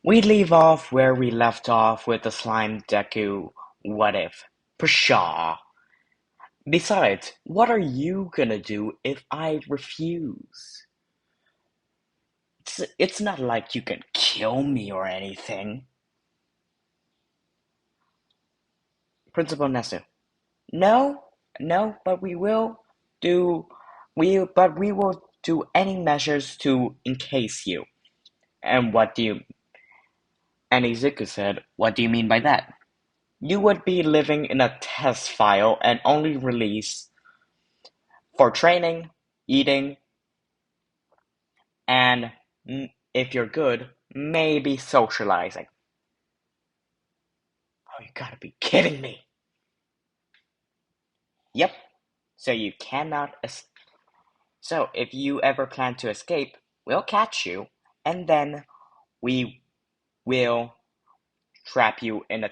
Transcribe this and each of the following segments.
We leave off where we left off with the slime deku what if. Pshaw. Besides, what are you gonna do if I refuse? It's not like you can kill me or anything. Principal Nesu. No, no, but do we will do any measures to encase you. And what do you and Izuku said, what do you mean by that? You would be living in a test file and only released for training, eating, and if you're good, maybe socializing. Oh, you gotta be kidding me. Yep. So you cannot. So if you ever plan to escape, we'll catch you, and then we will trap you in a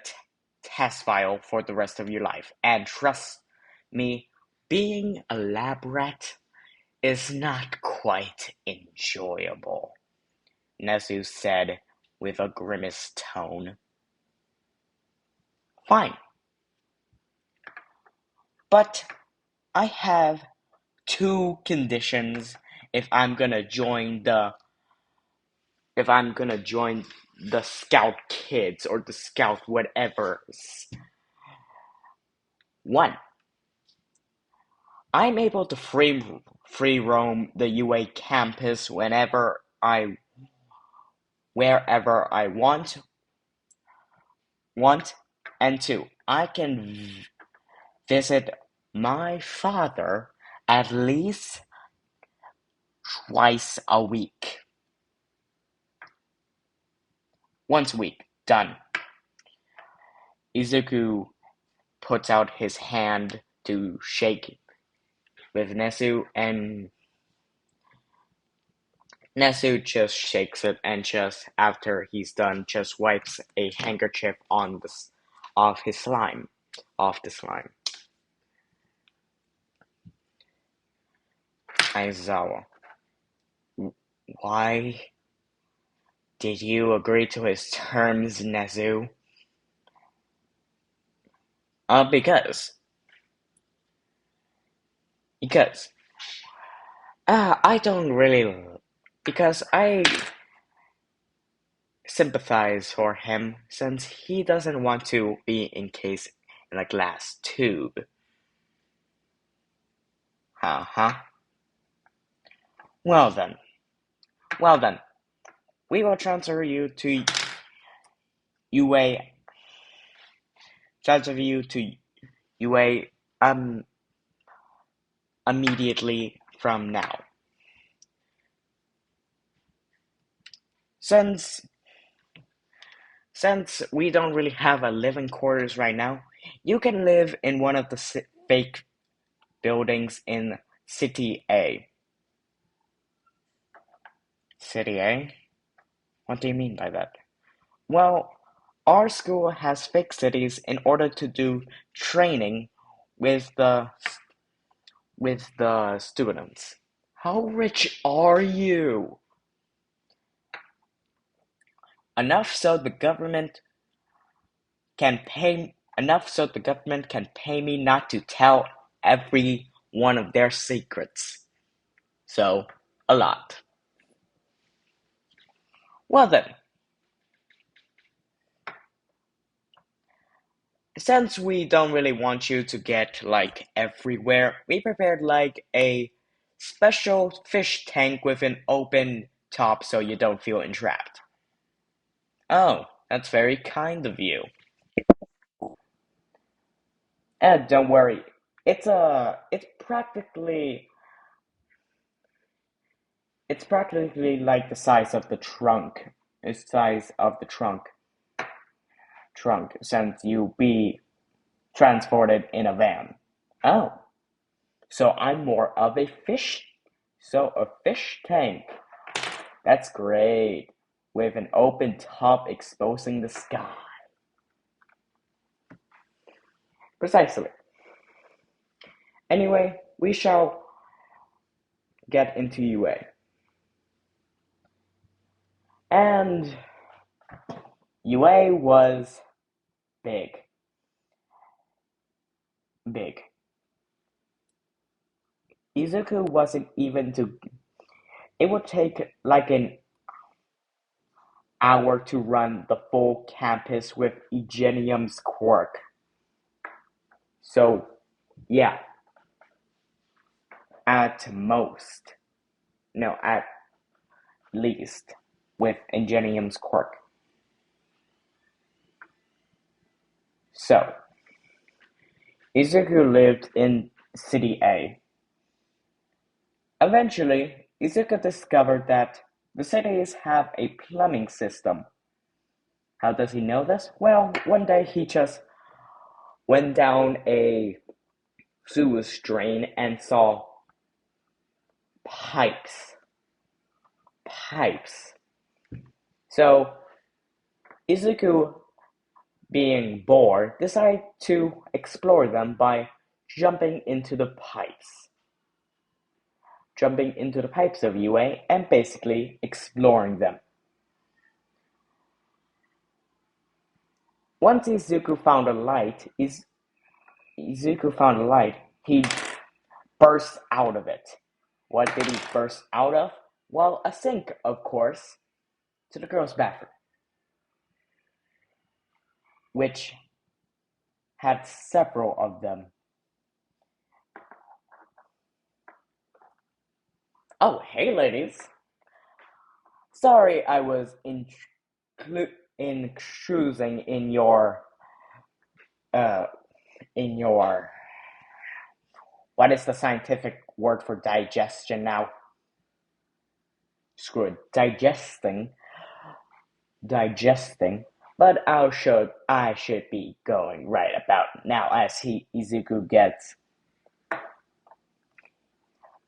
test file for the rest of your life. And trust me, being a lab rat is not quite enjoyable, Nezu said with a grimace tone. Fine, but I have two conditions if I'm gonna join the Scout Kids or the Scout whatever. One, I'm able to free roam the UA campus wherever I want, and two, I can visit my father at least twice a week. Once a week, done. Izuku puts out his hand to shake with Nezu, and Nezu just shakes it and just after he's done just wipes a handkerchief on off his slime off the slime. Aizawa, why did you agree to his terms, Nezu? Because because I don't really because I sympathize for him since he doesn't want to be encased in a glass tube. Uh-huh. Well then. Well then. We will UA transfer you to UA immediately from now. Since since we don't really have a living quarters right now, you can live in one of the fake buildings in City A. City A? What do you mean by that? Well, our school has fake cities in order to do training with the students. How rich are you? Enough so the government can pay me not to tell every one of their secrets. So, a lot. Well then, since we don't really want you to get like everywhere, we prepared like a special fish tank with an open top so you don't feel entrapped. Oh, that's very kind of you. Ed, don't worry. It's practically like the size of the trunk. It's the size of the trunk since you be transported in a van. Oh, so I'm more of a fish. So a fish tank. That's great. With an open top exposing the sky. Precisely. Anyway, we shall get into UA. And UA was big. Big. Izuku wasn't even to. It would take like an hour to run the full campus with Egenium's quirk. So, yeah, at most. No, at least with Ingenium's quirk. So, Izuku lived in City A. Eventually, Izuku discovered that the cities have a plumbing system. How does he know this? Well, one day he just went down a sewage drain and saw pipes. Pipes. So, Izuku, being bored, decided to explore them by jumping into the pipes. Jumping into the pipes of UA and basically exploring them. Once Izuku found a light, he burst out of it. What did he burst out of? Well, a sink, of course, to the girls' bathroom, which had several of them. Oh, hey, ladies. Sorry I was intruding uh, in your, what is the scientific word for digestion now? Screw it, digesting, but I should be going right about now as Izuku gets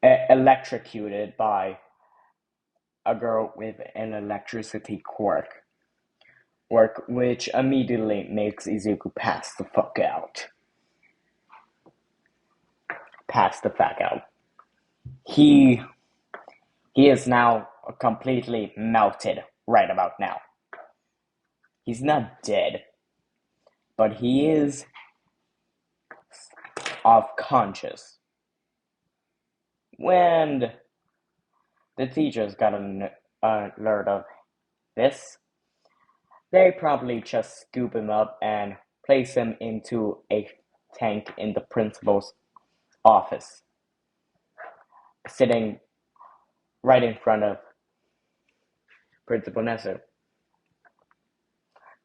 electrocuted by a girl with an electricity quirk, which immediately makes Izuku pass the fuck out. Pass the fuck out. He is now completely melted right about now. He's not dead, but he is off conscious. When the teachers got an alert of this, they probably just scoop him up and place him into a tank in the principal's office, sitting right in front of Principal Nesu.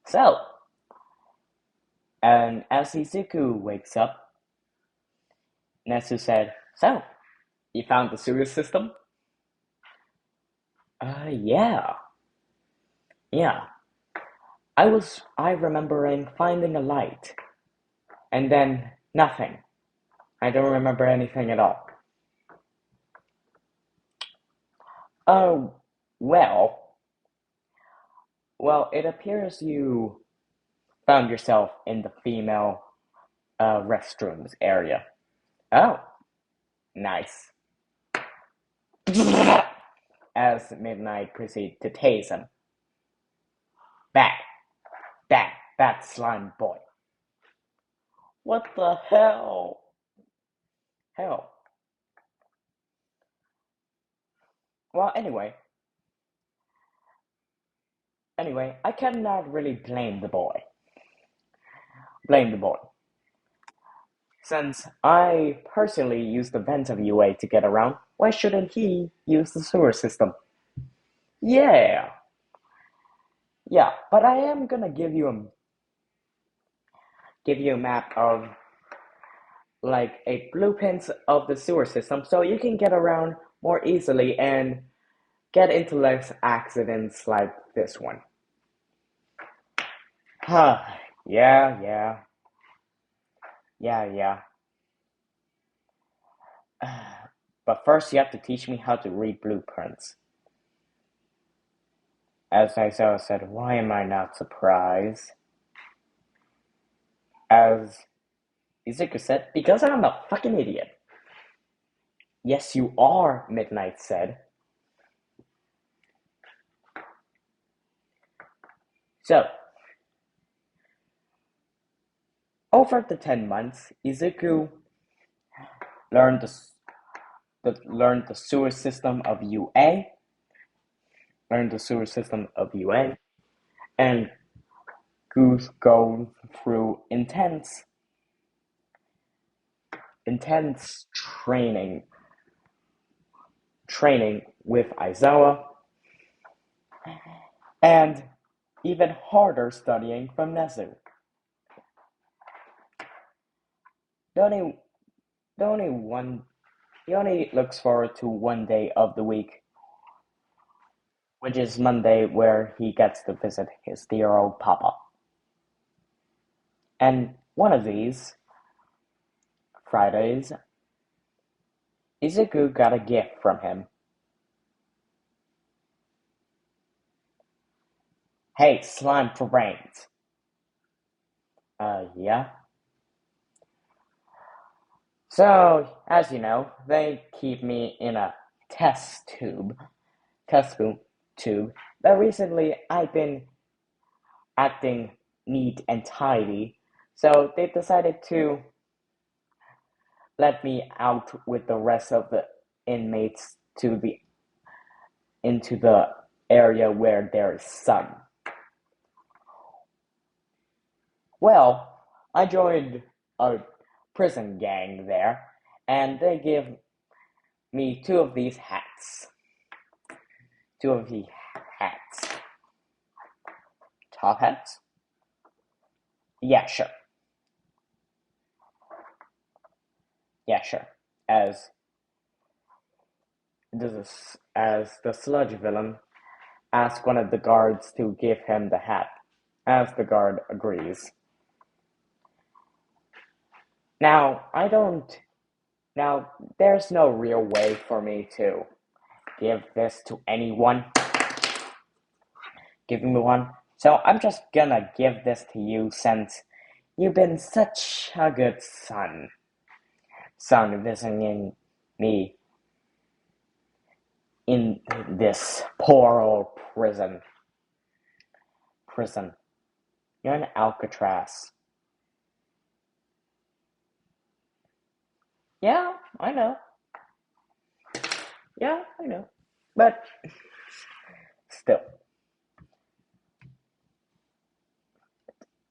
So, and as Izuku wakes up, Nesu said, "So, you found the sewer system?" Yeah. Yeah. I remembering finding a light, and then nothing. I don't remember anything at all. Oh, well, it appears you found yourself in the female restrooms area. Oh, nice. As Midnight proceeds to tase him. Back, that slime boy. What the hell? Hell. Well, anyway, I cannot really blame the boy. Since I personally use the vent of UA to get around, why shouldn't he use the sewer system? Yeah, yeah, but I am gonna give you a map of like a blueprint of the sewer system so you can get around more easily and get into less accidents like this one. Huh, yeah. But first you have to teach me how to read blueprints. As Isaiah said, why am I not surprised? As Izuku said, because I'm a fucking idiot. Yes, you are, Midnight said. So, Over the 10 months, Izuku learned learned the sewer system of UA, learned the sewer system of UA, and Goose go through intense training with Aizawa, and even harder studying from Nezu. The only, the only one, he only looks forward to one day of the week, which is Monday, where he gets to visit his dear old papa. And one of these Fridays, Izuku got a gift from him. Hey, slime for brains. Yeah. So, as you know, they keep me in a test tube, test tube, but recently I've been acting neat and tidy, so they decided to let me out with the rest of the inmates into the area where there is sun. Well, I joined a prison gang there, and they give me two of these hats. Two of the hats. Top hats? Yeah, sure. Yeah, sure. As the sludge villain asks one of the guards to give him the hat, as the guard agrees. Now, there's no real way for me to give this to anyone. Give me one. So I'm just gonna give this to you since you've been such a good son visiting me in this poor old prison. You're in Alcatraz. Yeah, I know. Yeah, I know. But still.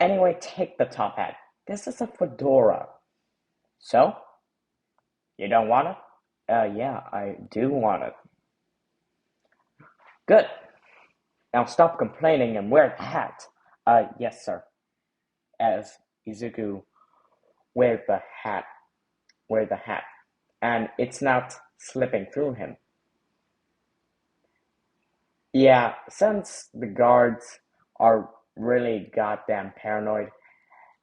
Anyway, take the top hat. This is a fedora. So? You don't want it? Yeah, I do want it. Good. Now stop complaining and wear the hat. Yes, sir. As Izuku wears the hat, and it's not slipping through him. Yeah, since the guards are really goddamn paranoid,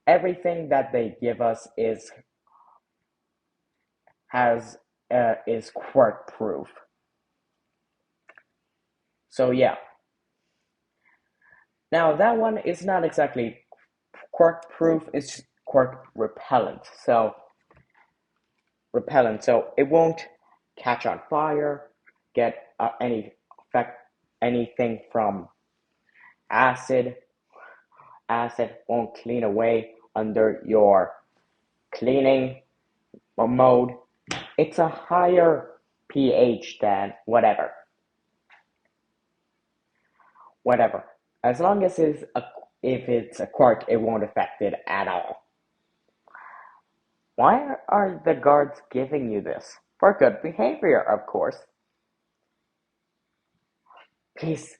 everything that they give us is quirk proof. So yeah. Now that one is not exactly quirk proof, it's quirk repellent. So it won't catch on fire, get anything from acid. Acid won't clean away under your cleaning mode. It's a higher pH than whatever. As long as if it's a quark, it won't affect it at all. Why are the guards giving you this? For good behavior, of course. Please,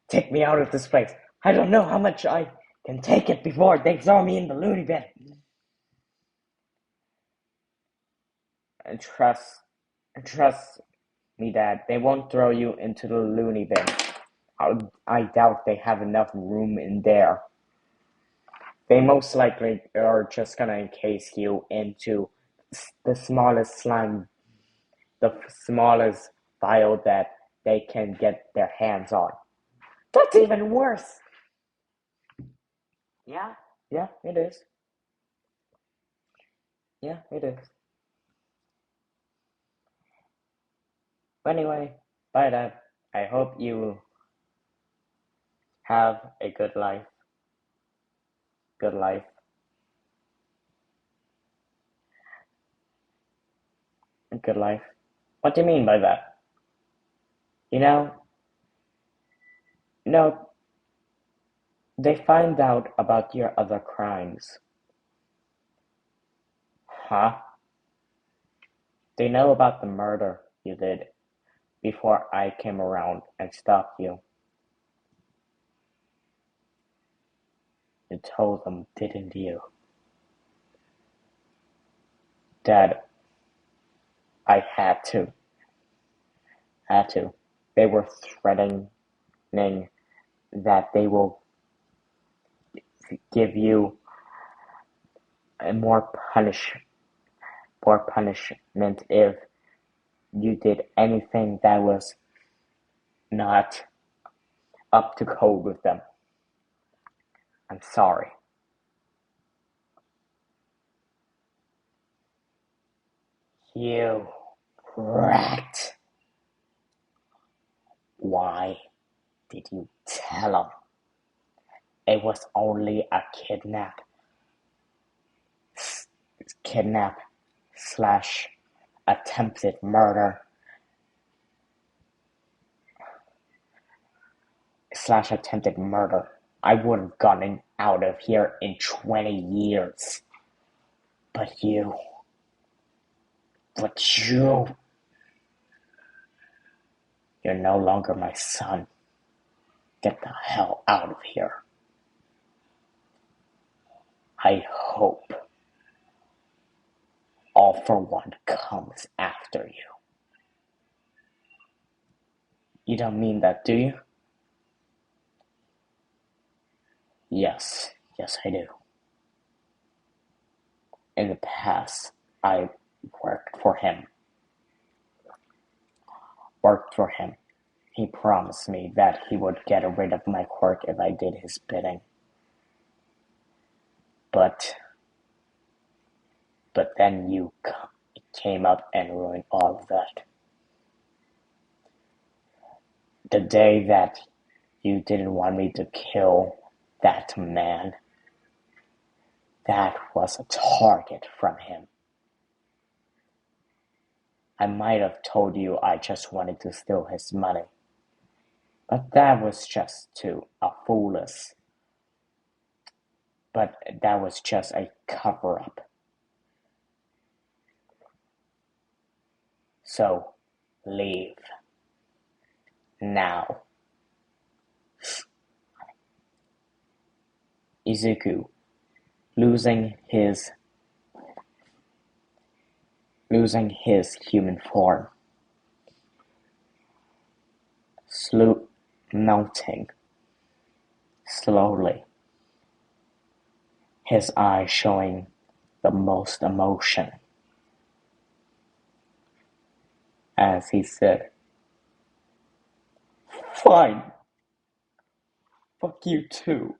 take me out of this place. I don't know how much I can take it before they throw me in the loony bin. And trust me, Dad, they won't throw you into the loony bin. I doubt they have enough room in there. They most likely are just gonna encase you into the smallest slime, the smallest vial that they can get their hands on. That's even worse! Yeah, it is. Yeah, it is. Anyway, bye, Dad. I hope you have a good life. good life. Good life. What do you mean by that? You know, no, they find out about your other crimes. Huh? They know about the murder you did before I came around and stopped you. You told them, didn't you? That I had to. Had to. They were threatening that they will give you a more punishment if you did anything that was not up to code with them. I'm sorry. You rat. Why did you tell them? It was only a kidnap slash attempted murder slash attempted murder. I would have gotten out of here in 20 years. But you, you're no longer my son. Get the hell out of here. I hope All for One comes after you. You don't mean that, do you? Yes, I do. In the past, I worked for him. He promised me that he would get rid of my quirk if I did his bidding. But then you came up and ruined all of that. The day that you didn't want me to kill that man, that was a target from him. I might have told you I just wanted to steal his money, but that was just foolish. But that was just a cover-up. So, leave. Now. Izuku, losing his human form, melting slowly, his eyes showing the most emotion, as he said, "Fine, fuck you too."